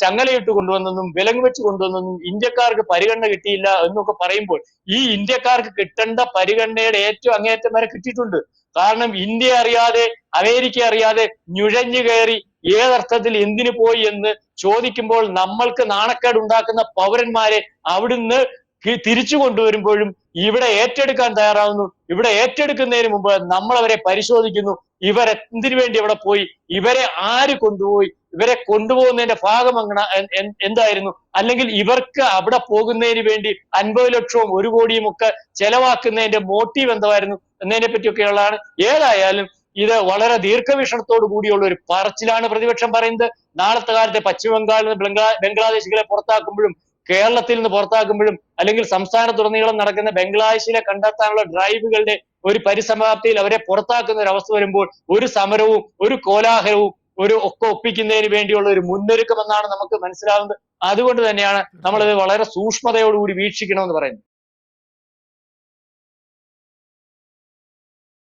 ചങ്ങലയിട്ട് കൊണ്ടുവന്നെന്നും വിലങ്ങ് വെച്ച് കൊണ്ടുവന്നെന്നും ഇന്ത്യക്കാർക്ക് പരിഗണന കിട്ടിയില്ല എന്നൊക്കെ പറയുമ്പോൾ ഈ ഇന്ത്യക്കാർക്ക് കിട്ടേണ്ട പരിഗണനയുടെ ഏറ്റവും അങ്ങേയറ്റം വരെ കിട്ടിയിട്ടുണ്ട്. കാരണം ഇന്ത്യ അറിയാതെ അമേരിക്ക അറിയാതെ നുഴഞ്ഞു കയറി ഏതർത്ഥത്തിൽ എന്തിനു പോയി എന്ന് ചോദിക്കുമ്പോൾ നമ്മൾക്ക് നാണക്കേട് ഉണ്ടാക്കുന്ന പൗരന്മാരെ അവിടുന്ന് തിരിച്ചു കൊണ്ടുവരുമ്പോഴും ഇവിടെ ഏറ്റെടുക്കാൻ തയ്യാറാവുന്നു. ഇവിടെ ഏറ്റെടുക്കുന്നതിന് മുമ്പ് നമ്മൾ അവരെ പരിശോധിക്കുന്നു. ഇവർ എന്തിനു വേണ്ടി അവിടെ പോയി, ഇവരെ ആര് കൊണ്ടുപോയി, ഇവരെ കൊണ്ടുപോകുന്നതിന്റെ ഭാഗം എന്തായിരുന്നു, അല്ലെങ്കിൽ ഇവർക്ക് അവിടെ പോകുന്നതിന് വേണ്ടി 50 ലക്ഷവും 1 കോടിയും ഒക്കെ ചെലവാക്കുന്നതിന്റെ മോട്ടീവ് എന്തായിരുന്നു എന്നതിനെ പറ്റിയൊക്കെയുള്ളതാണ്. ഏതായാലും ഇത് വളരെ ദീർഘവീക്ഷണത്തോടു കൂടിയുള്ള ഒരു പറച്ചിലാണ് പ്രതിപക്ഷം പറയുന്നത്. നാളത്തെ കാലത്തെ പശ്ചിമ ബംഗാളിൽ നിന്ന് ബംഗ്ലാദേശികളെ പുറത്താക്കുമ്പോഴും കേരളത്തിൽ നിന്ന് പുറത്താക്കുമ്പോഴും അല്ലെങ്കിൽ സംസ്ഥാനത്തുടനീളം നടക്കുന്ന ബംഗ്ലാദേശിലെ കണ്ടെത്താനുള്ള ഡ്രൈവുകളുടെ ഒരു പരിസമാപ്തിയിൽ അവരെ പുറത്താക്കുന്ന ഒരു അവസ്ഥ വരുമ്പോൾ ഒരു സമരവും ഒരു കോലാഹലവും ഒക്കെ ഒപ്പിക്കുന്നതിന് വേണ്ടിയുള്ള ഒരു മുന്നൊരുക്കം എന്നാണ് നമുക്ക് മനസ്സിലാവുന്നത്. അതുകൊണ്ട് തന്നെയാണ് നമ്മളിത് വളരെ സൂക്ഷ്മതയോടുകൂടി വീക്ഷിക്കണമെന്ന് പറയുന്നത്.